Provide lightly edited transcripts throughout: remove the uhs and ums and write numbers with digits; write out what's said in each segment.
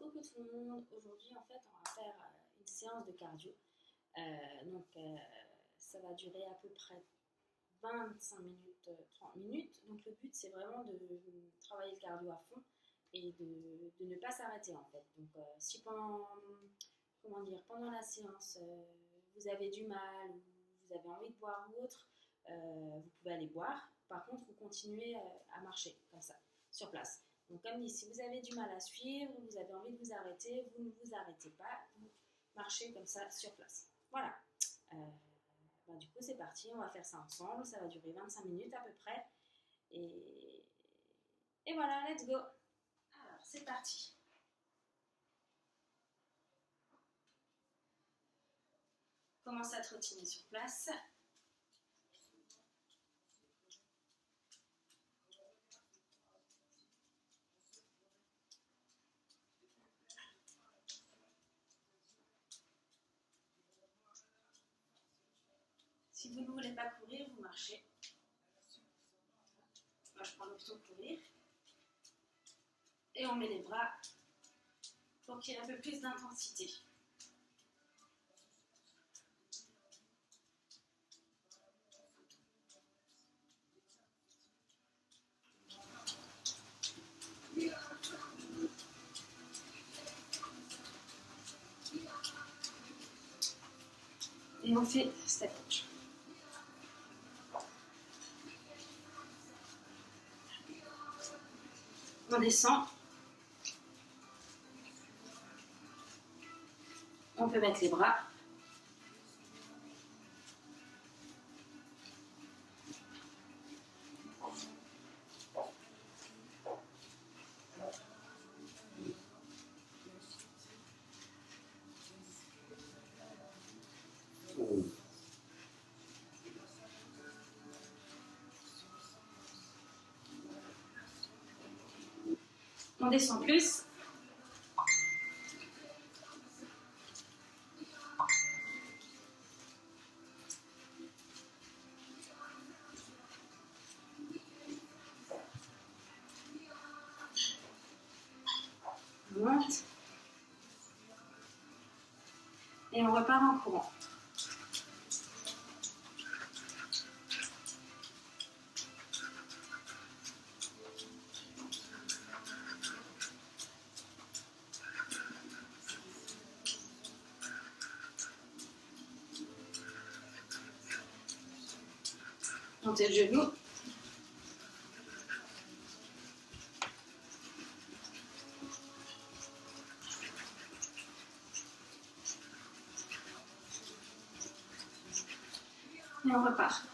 coucou tout le monde. Aujourd'hui, en fait, on va faire une séance de cardio. Ça va durer à peu près 25 minutes, 30 minutes. Donc, le but, c'est vraiment de travailler le cardio à fond et de ne pas s'arrêter, en fait. Donc, si pendant la séance, vous avez du mal ou vous avez envie de boire ou autre, vous pouvez aller boire. Par contre, vous continuez à marcher comme ça, sur place. Donc, comme dit, si vous avez du mal à suivre, vous avez envie de vous arrêter, vous ne vous arrêtez pas, vous marchez comme ça sur place. Voilà. Du coup, c'est parti, on va faire ça ensemble. Ça va durer 25 minutes à peu près. Et voilà, let's go. Alors, c'est parti. Commencez à trottiner sur place. Si vous ne voulez pas courir, vous marchez. Moi, je prends l'option courir. Et on met les bras pour qu'il y ait un peu plus d'intensité. Et on fait step touch. On descend. On peut mettre les bras. On descend plus. On monte. Et on repart en courant. Montez le genou. Et on repart.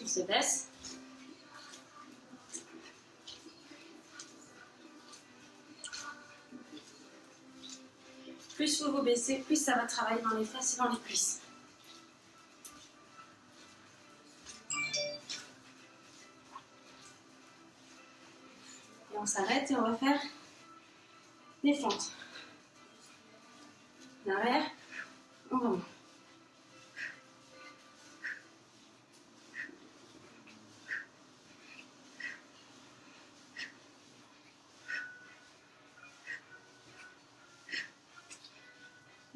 On se baisse. Plus vous vous baissez, plus ça va travailler dans les fesses et dans les cuisses. Et on s'arrête et on va faire des fentes. L'arrière, on remonte.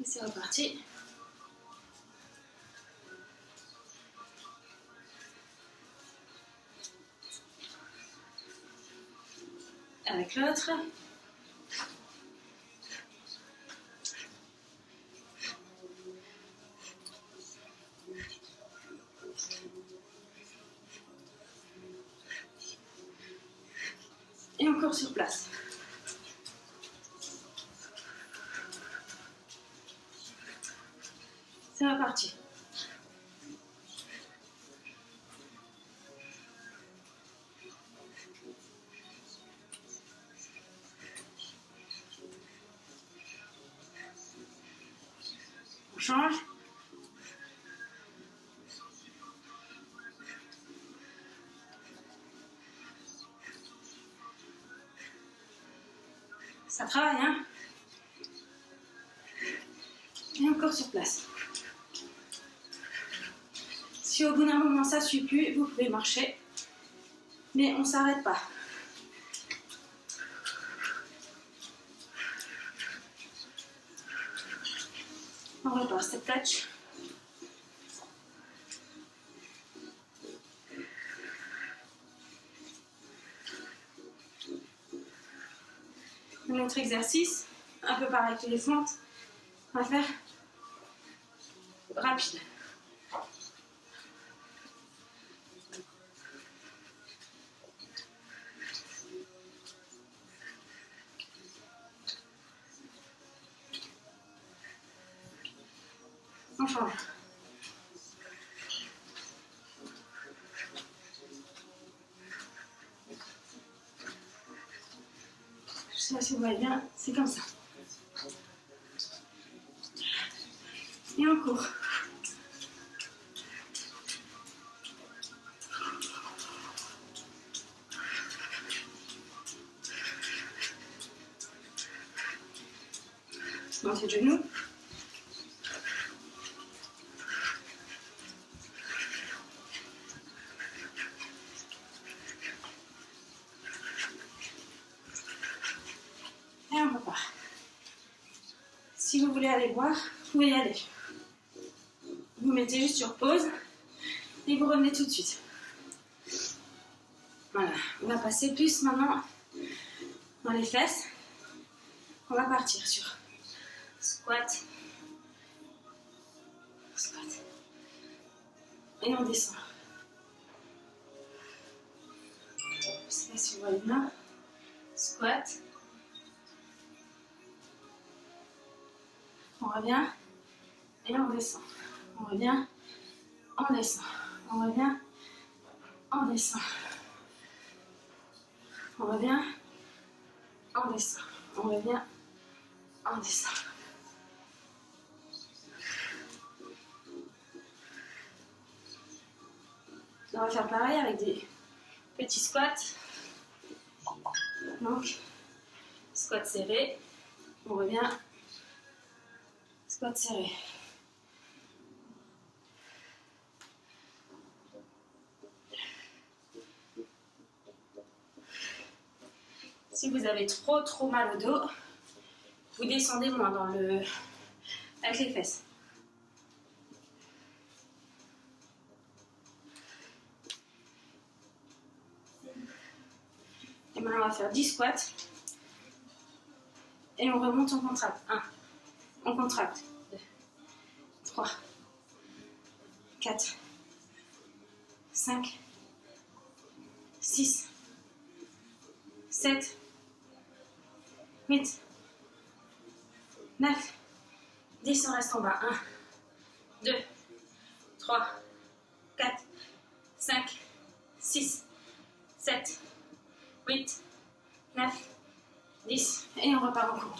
Et c'est reparti. Avec l'autre. Et encore sur place. C'est reparti. On change. Ça travaille, hein? Et encore sur place. Si au bout d'un moment ça ne suit plus, vous pouvez marcher mais on ne s'arrête pas. On repart, step touch. Un autre exercice, un peu pareil que les fentes. On va faire rapide. On change. Je sais pas si vous voyez bien, c'est comme ça. Et on court. Montée de genoux. Et on repart. Si vous voulez aller boire, vous pouvez y aller. Vous mettez juste sur pause et vous revenez tout de suite. Voilà, on va passer plus maintenant dans les fesses. On va partir sur squat, squat, et on descend. Je ne sais pas si vous voyez bien. Squat. On revient et on descend. On revient, on descend. On revient, on descend. On revient, on descend. On revient, on descend. On va faire pareil avec des petits squats. Donc, squat serré. On revient. Squat serré. Si vous avez trop mal au dos, vous descendez moins avec les fesses. Et maintenant, on va faire 10 squats. Et on remonte, on contracte. 1. On contracte. 2. 3. 4. 5. 6. 7. 8. 9. 10, on reste en bas. 1. 2. 3. 4. 5. 6. 7. 8, 9, 10, et on repart en courant.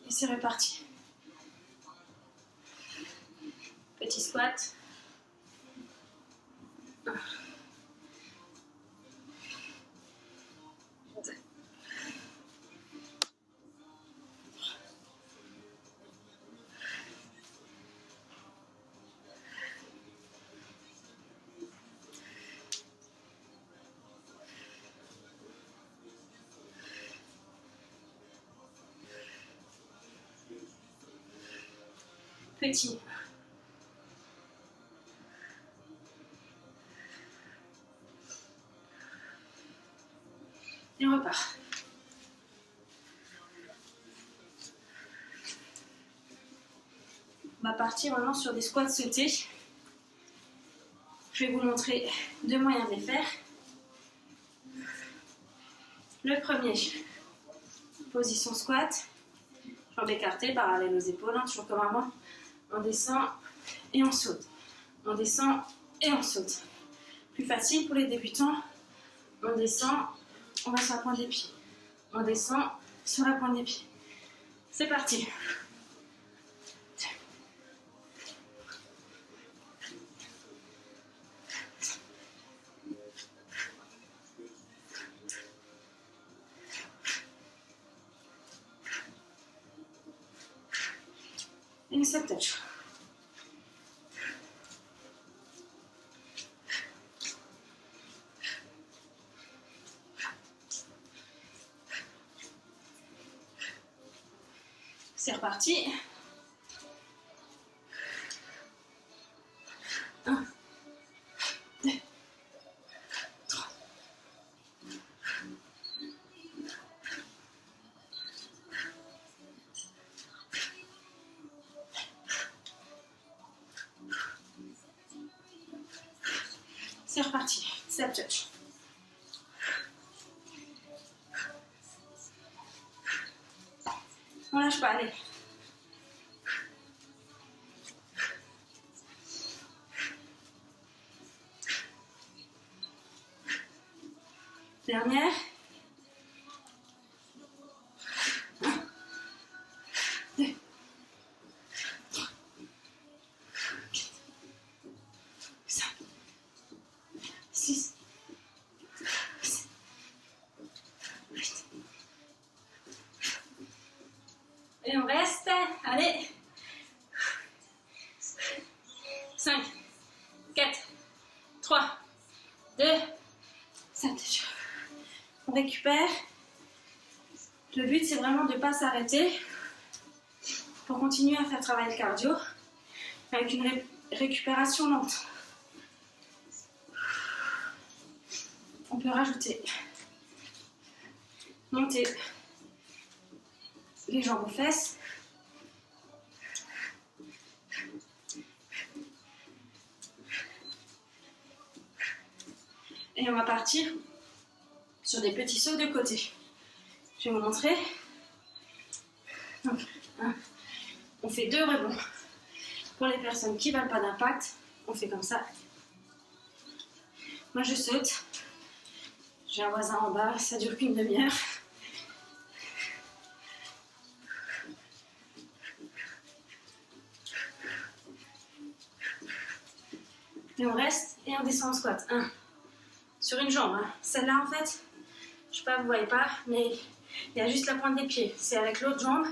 Et c'est reparti. Petit squat. 1. Petit. Et on repart. On va partir maintenant sur des squats sautés. Je vais vous montrer 2 moyens de les faire. Le premier, position squat, jambes écartées, parallèles aux épaules, toujours comme avant. On descend et on saute. On descend et on saute. Plus facile pour les débutants. On descend, on va sur la pointe des pieds. On descend sur la pointe des pieds. C'est parti. Et step touch. C'est reparti. 1, 2, 3. C'est reparti. Step touch. On lâche pas, allez. Dernière. 1, 2, 3, 4, 5, 6, 7, 8. Et on reste. Allez. 5, 4, 3, 2, 7. On récupère. Le but, c'est vraiment de ne pas s'arrêter pour continuer à faire travailler le cardio avec une récupération lente. On peut rajouter, monter les jambes aux fesses. Et on va partir sur des petits sauts de côté. Je vais vous montrer. Donc, on fait 2 rebonds. Pour les personnes qui ne veulent pas d'impact, on fait comme ça. Moi, je saute. J'ai un voisin en bas, ça dure qu'une demi-heure. Et on reste et on descend en squat. 1. Sur une jambe. Hein. Celle-là, en fait, je sais pas, vous voyez pas, mais il y a juste la pointe des pieds. C'est avec l'autre jambe,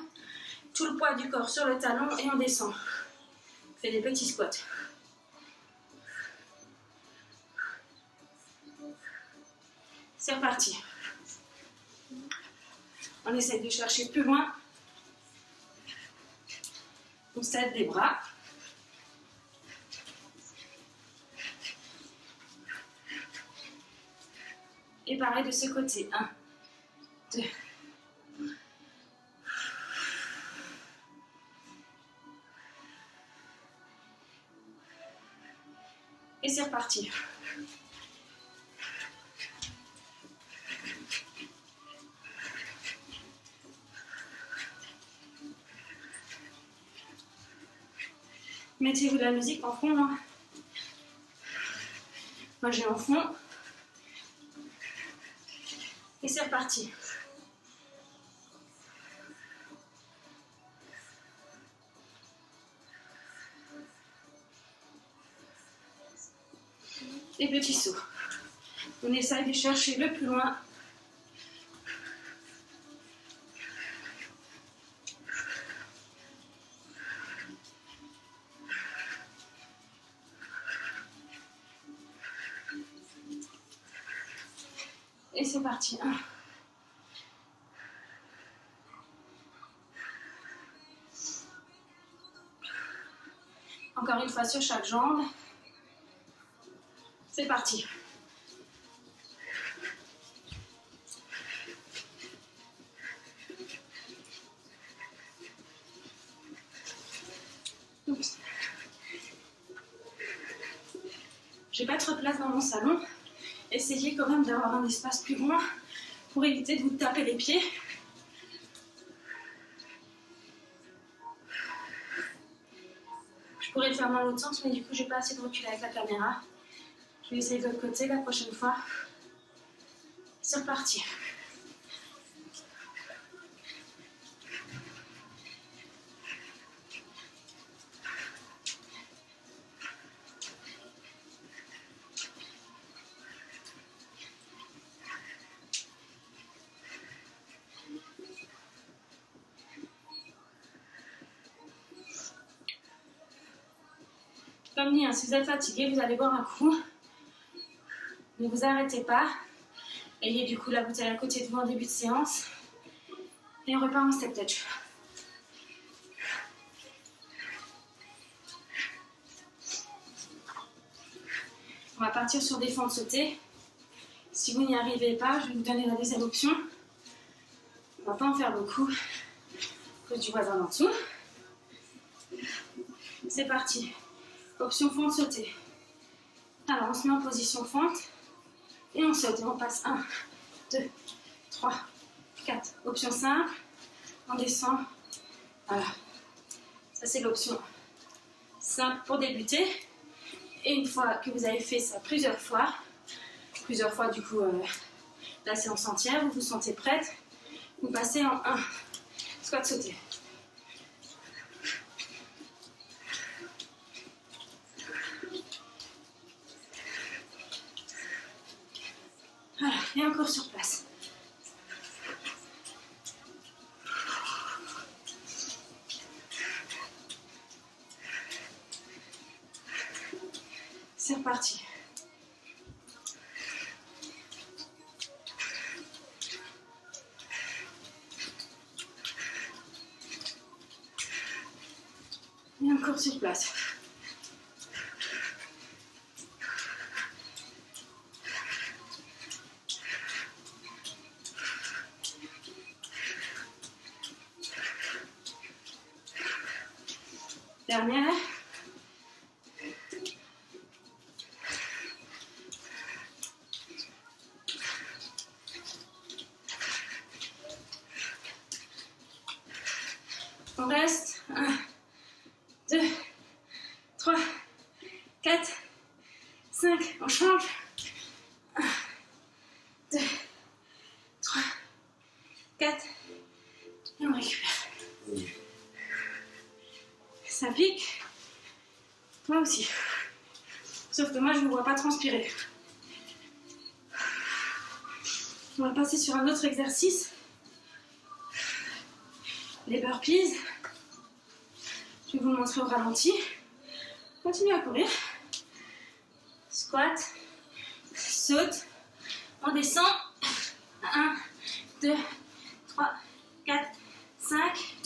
tout le poids du corps sur le talon et on descend. On fait des petits squats. C'est reparti. On essaie de chercher plus loin. On s'aide des bras. Et pareil de ce côté. 1, 2. Et c'est reparti. Mettez-vous de la musique en fond. Hein. Moi j'ai en fond. Et c'est reparti. Et petits sauts. On essaye de chercher le plus loin. Et c'est parti. 1. Encore une fois sur chaque jambe. C'est parti. Oups. J'ai pas trop de place dans mon salon. Essayez quand même d'avoir un espace plus grand pour éviter de vous taper les pieds. Je pourrais le faire dans l'autre sens, mais du coup, j'ai pas assez de recul avec la caméra. Je vais essayer de l'autre côté la prochaine fois. C'est reparti. Comme dit, hein, si vous êtes fatigué, vous allez boire un coup. Ne vous arrêtez pas. Ayez du coup la bouteille à côté de vous en début de séance. Et on repart en step touch. On va partir sur des fentes sautées. Si vous n'y arrivez pas, je vais vous donner la deuxième option. On ne va pas en faire beaucoup à cause du voisin en dessous. C'est parti. Option fente sautée. Alors on se met en position fente et on saute. Et on passe 1, 2, 3, 4. Option simple. On descend. Voilà. Ça c'est l'option simple pour débuter. Et une fois que vous avez fait ça plusieurs fois du coup la séance entière, vous vous sentez prête, vous passez en 1, squat sauté. Voilà, et encore sur place. C'est reparti. Et encore sur place. Dernière. On reste. 1, 2, 3, 4, 5. On change. 1, 2, 3, 4. Et on récupère. Ça pique. Moi aussi. Sauf que moi, je ne me vois pas transpirer. On va passer sur un autre exercice. Les burpees. Je vais vous le montrer au ralenti. Continuez à courir. Squat. Saute. On descend. 1, 2, 3, 4, 5.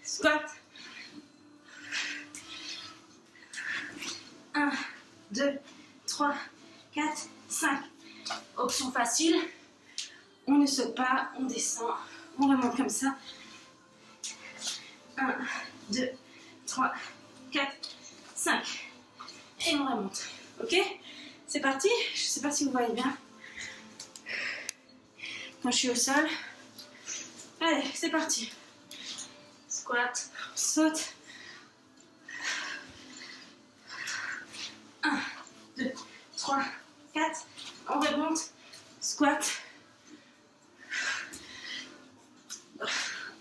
Squat. 1, 2, 3, 4, 5. Option facile. On ne saute pas, on descend, on remonte comme ça. 1, 2, 3, 4, 5. Et on remonte. Ok? C'est parti. Je ne sais pas si vous voyez bien. Quand je suis au sol. Allez, c'est parti. Squat, saute. 1, 2, 3, 4. On remonte. Squat.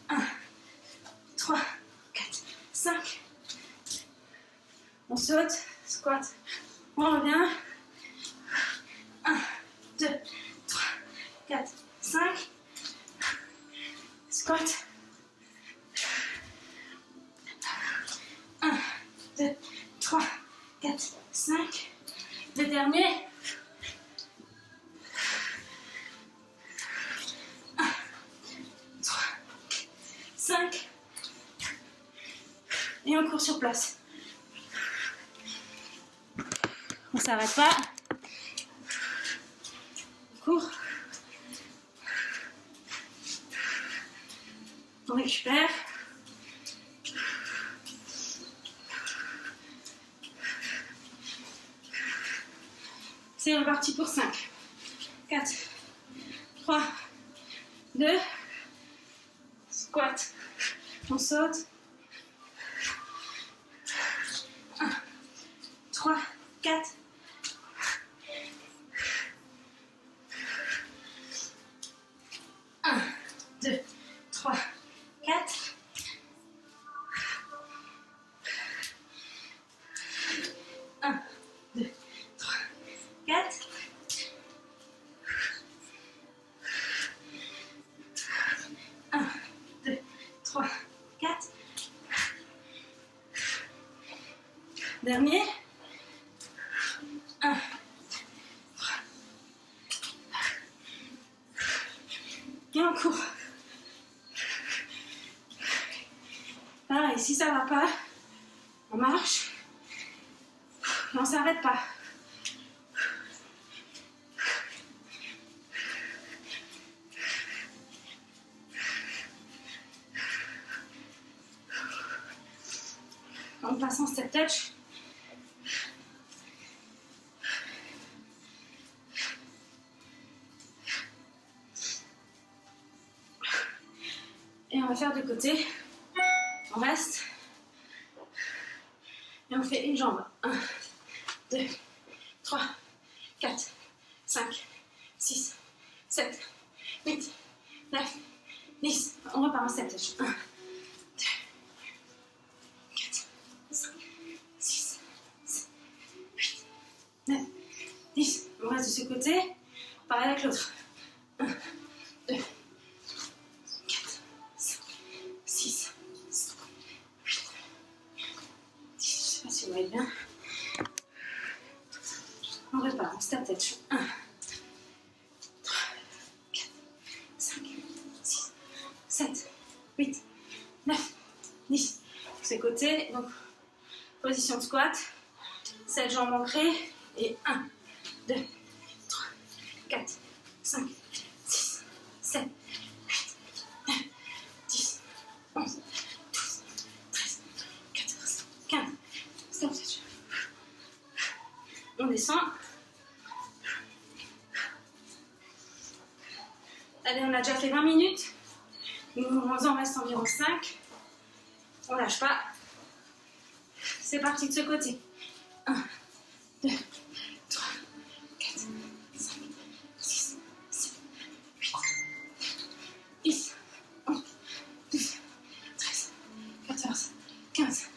1, 3, 4, 5. On saute. Squat. On revient. 1, 2, 3, 4, 5. Squat. 1, 2, 3, 4, 5. Le dernier. 1, 3, 5. Et on court sur place. On ne s'arrête pas. On court. On récupère. C'est reparti pour 5, 4, 3, 2, squat, on saute, 1, 3, 4, 1, 2, 3, 4, 1, 2, 3, 4. 1, 2, 3, 4. dernier. 1. Et on court. Pareil, si ça ne va pas, on marche. Et on ne s'arrête pas. En passant step touch. Et on va faire de côté. On reste. Et on fait une jambe. 1, 2, 3, 4, 5, 6, 7, 8, 9, 10. On repart en step touch. 1, 2, 4, 5, 6, 7, 8, 9, 10. On reste de ce côté. Pareil avec l'autre. 1, 2, 4, 5, 6, 7, 8, 10. Je sais pas si vous voyez bien. On repart en step touch. 1, 3, 4, 5, 6, 7, 8, 9, 10. Ce côté, donc position de squat, 7 jambes ancrées et 1, 2, 3, 4, 5, 6, 7, 8, 9, 10, 11, 12, 13, 14, 15. Step touch. On descend. Allez, on a déjà fait 20 minutes. Nous en reste environ 5. On lâche pas. C'est parti de ce côté. 1, 2, 3, 4, 5, 6, 7, 8, 10, 11, 12, 13, 14, 15.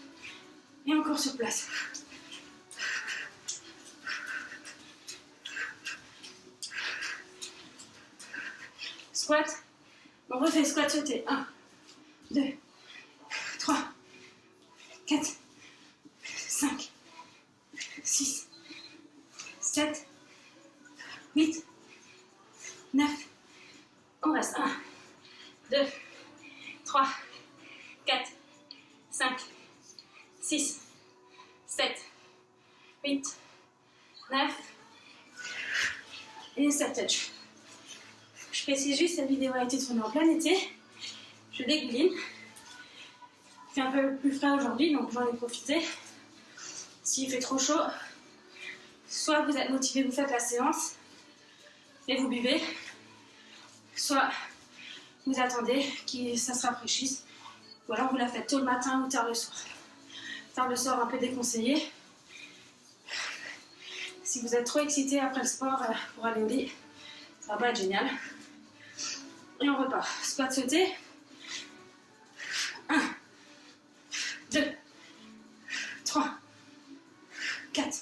Et encore sur place. Squat. On refait squat sauté. 1, 2, 3, 4, 5, 6, 7, 8, 9. On reste. 1, 2, 3, 4, 5, 6, 7, 8, 9. Et step touch. Je précise juste, cette vidéo a été tournée en plein été. Je dégouline. Il fait un peu plus frais aujourd'hui, donc j'en ai profité. S'il fait trop chaud, soit vous êtes motivé, vous faites la séance et vous buvez, soit vous attendez que ça se rafraîchisse, ou alors vous la faites tôt le matin ou tard le soir. Tard le soir, un peu déconseillé. Si vous êtes trop excité après le sport pour aller au lit, ça va pas être génial. Et on repart. Squat sauté. 1, 2, 3, 4,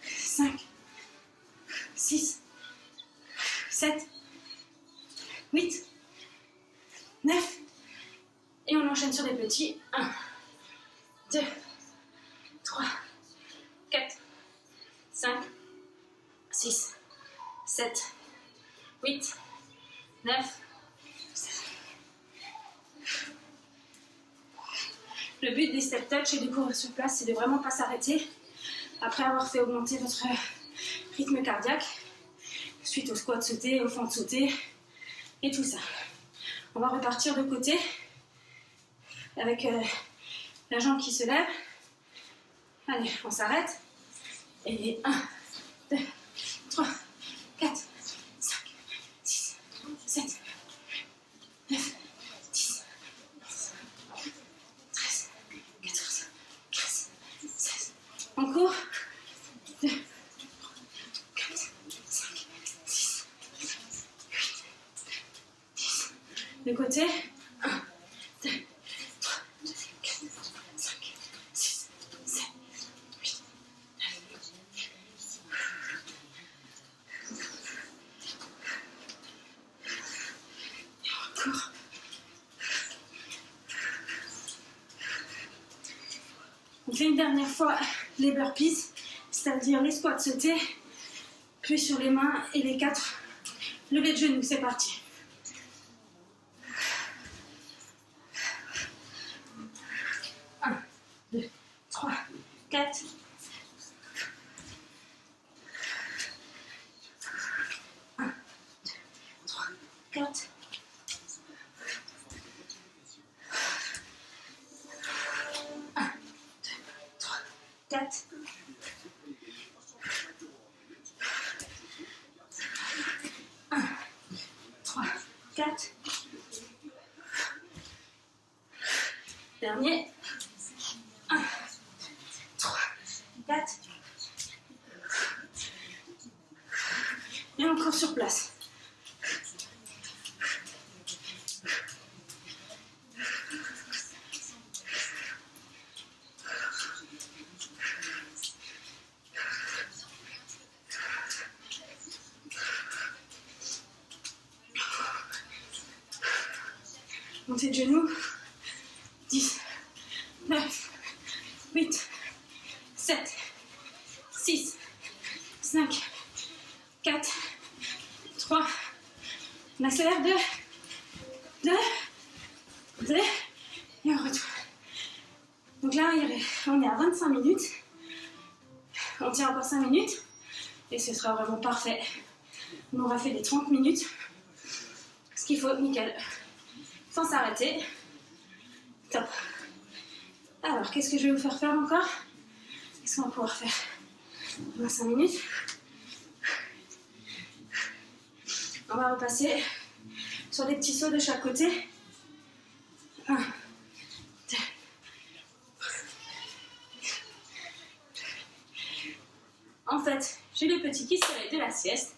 5, 6, 7, 8, 9. Et on enchaîne sur les petits. 1, 2, 3, 4, 5, 6, 7, 8, 9. Le but des step touch et de courir sur place, c'est de vraiment pas s'arrêter après avoir fait augmenter votre rythme cardiaque suite au squat sauté, au fente sauté et tout ça. On va repartir de côté avec la jambe qui se lève. Allez, on s'arrête. Et 1, 2, 3, 4, 5, 6, 7, 9, 10, 11, 13, 14, 15, 16. On court. 2, 3, 4, 5, 6, 7, 8, 10. De côté. 1, 2, 3, 4, 5, 6, 7, 8, 9. Et encore. On fait une dernière fois les burpees, c'est-à-dire les squats sautés, puis sur les mains et les 4 levées de genoux. C'est parti. 1, 2, 3, 4. 1, 2, 3, 4. 1, 2, 3, 4. 1, 3, 4. Dernier. 1, 3, 4. Et encore sur place. Montée de genoux. 10, 9, 8, 7, 6, 5, 4, 3. On accélère. 2, 2, 2. Et on retourne. Donc là, on est à 25 minutes. On tient encore 5 minutes. Et ce sera vraiment parfait. On aura fait les 30 minutes. Ce qu'il faut, nickel. Sans s'arrêter. Top. Alors, qu'est-ce que je vais vous faire faire encore? Qu'est-ce qu'on va pouvoir faire? 25 minutes. On va repasser sur des petits sauts de chaque côté. 1, 2. En fait, j'ai le petit qui se réveille de la sieste.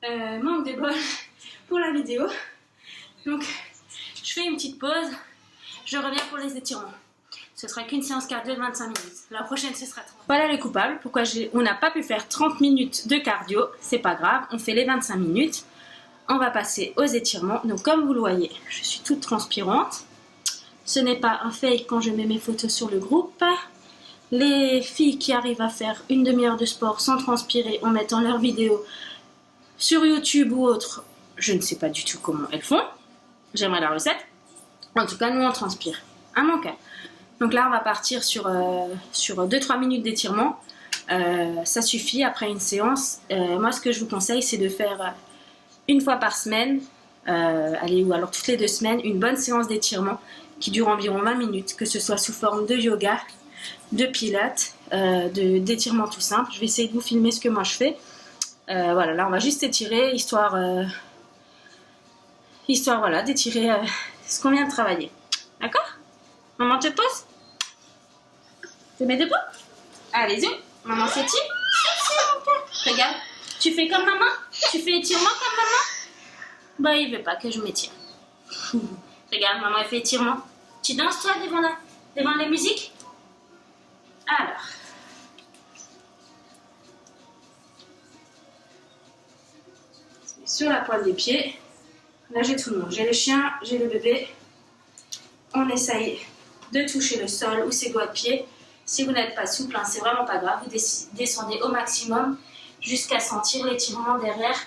Manque de bol pour la vidéo. Donc, je fais une petite pause. Je reviens pour les étirements. Ce sera qu'une séance cardio de 25 minutes. La prochaine, ce sera 30. Voilà les coupables. Pourquoi on n'a pas pu faire 30 minutes de cardio. C'est pas grave. On fait les 25 minutes. On va passer aux étirements. Donc, comme vous le voyez, je suis toute transpirante. Ce n'est pas un fake quand je mets mes photos sur le groupe. Les filles qui arrivent à faire une demi-heure de sport sans transpirer en mettant leurs vidéos sur YouTube ou autre, je ne sais pas du tout comment elles font. J'aimerais la recette. En tout cas, nous, on transpire. À mon cas. Donc là, on va partir sur 2-3 minutes d'étirement. Ça suffit après une séance. Moi, ce que je vous conseille, c'est de faire une fois par semaine, ou alors toutes les 2 semaines, une bonne séance d'étirement qui dure environ 20 minutes, que ce soit sous forme de yoga, de pilates, d'étirement tout simple. Je vais essayer de vous filmer ce que moi je fais. Voilà, là, on va juste étirer, histoire voilà, d'étirer ce qu'on vient de travailler. D'accord? Maman te pose? Tu te mets debout? Allez-y, maman s'étire. Regarde, tu fais comme maman? Tu fais étirement comme maman? Bah, il veut pas que je m'étire. Regarde, maman, elle fait étirement. Tu danses, toi, devant la musique? Alors. Sur la pointe des pieds. Là, j'ai tout le monde. J'ai le chien, j'ai le bébé. On essaye de toucher le sol ou ses doigts de pied. Si vous n'êtes pas souple, hein, c'est vraiment pas grave. Vous descendez au maximum jusqu'à sentir l'étirement derrière.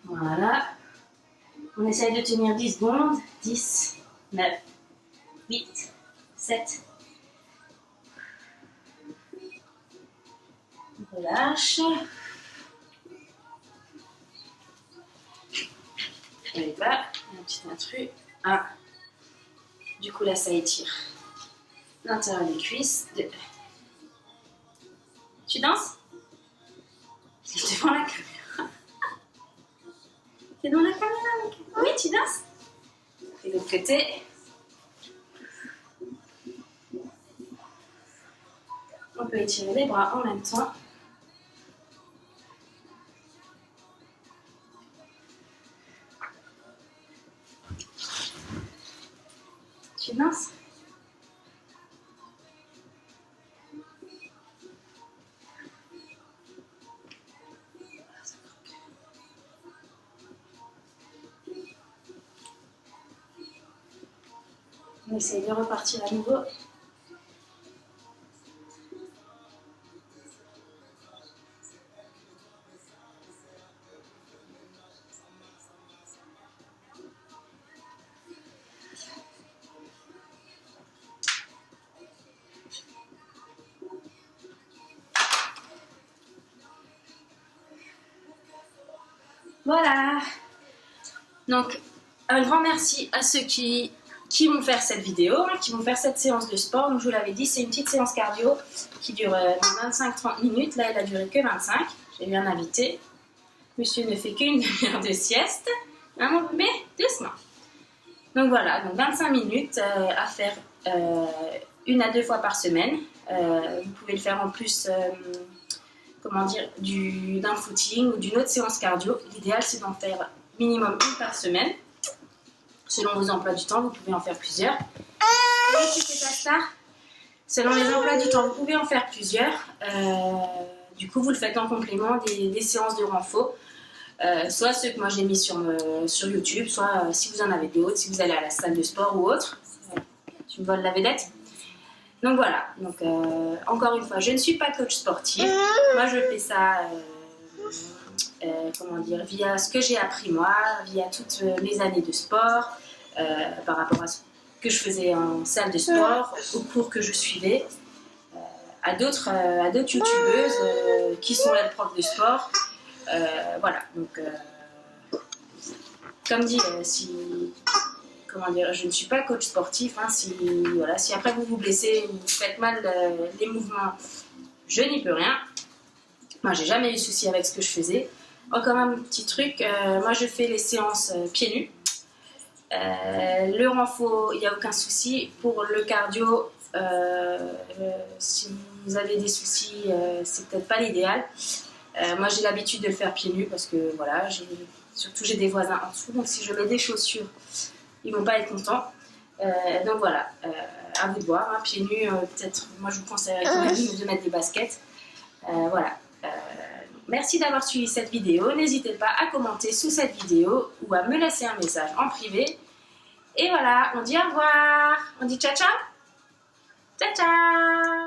Voilà. On essaye de tenir 10 secondes. 10, 9, 8, 7. On relâche. Allez, pas. Un petit intrus. 1. Du coup, là, ça étire l'intérieur des cuisses. 2. Tu danses? T'es devant la caméra. T'es devant la caméra, mec. Oui, tu danses? Et de l'autre côté. On peut étirer les bras en même temps. Tu danses? On essaye de repartir à nouveau. Voilà. Donc, un grand merci à ceux qui vont faire cette vidéo, qui vont faire cette séance de sport. Donc, je vous l'avais dit, c'est une petite séance cardio qui dure 25-30 minutes. Là, elle a duré que 25. J'ai eu un invité. Monsieur ne fait qu'une demi-heure de sieste. Hein, mais doucement. Donc voilà, donc 25 minutes à faire 1 à 2 fois par semaine. Vous pouvez le faire en plus, comment dire, d'un footing ou d'une autre séance cardio. L'idéal, c'est d'en faire minimum 1 par semaine. Selon vos emplois du temps, vous pouvez en faire plusieurs. Selon les emplois du temps, vous pouvez en faire plusieurs. Du coup, vous le faites en complément des séances de renfort. Soit ceux que moi j'ai mis sur YouTube, soit si vous en avez d'autres, si vous allez à la salle de sport ou autre. Tu me voles la vedette. Donc voilà, donc, encore une fois, je ne suis pas coach sportif. Moi je fais ça comment dire, via ce que j'ai appris moi, via toutes mes années de sport, par rapport à ce que je faisais en salle de sport, aux cours que je suivais, à d'autres youtubeuses qui sont là de profs de sport. Voilà, donc comme dit, comment dire, je ne suis pas coach sportif, hein, si après vous vous blessez, vous faites mal les mouvements, je n'y peux rien. Moi j'ai jamais eu de souci avec ce que je faisais. Encore un petit truc, moi je fais les séances pieds nus. Le renfort, il n'y a aucun souci. Pour le cardio, si vous avez des soucis, c'est peut-être pas l'idéal. Moi j'ai l'habitude de le faire pieds nus parce que voilà, surtout j'ai des voisins en dessous, donc si je mets des chaussures, ils vont pas être contents. Donc voilà, à vous de voir, hein, pieds nus, peut-être, moi je vous conseillerais quand même de mettre des baskets. Voilà. Merci d'avoir suivi cette vidéo. N'hésitez pas à commenter sous cette vidéo ou à me laisser un message en privé. Et voilà, on dit au revoir. On dit ciao ciao. Ciao ciao.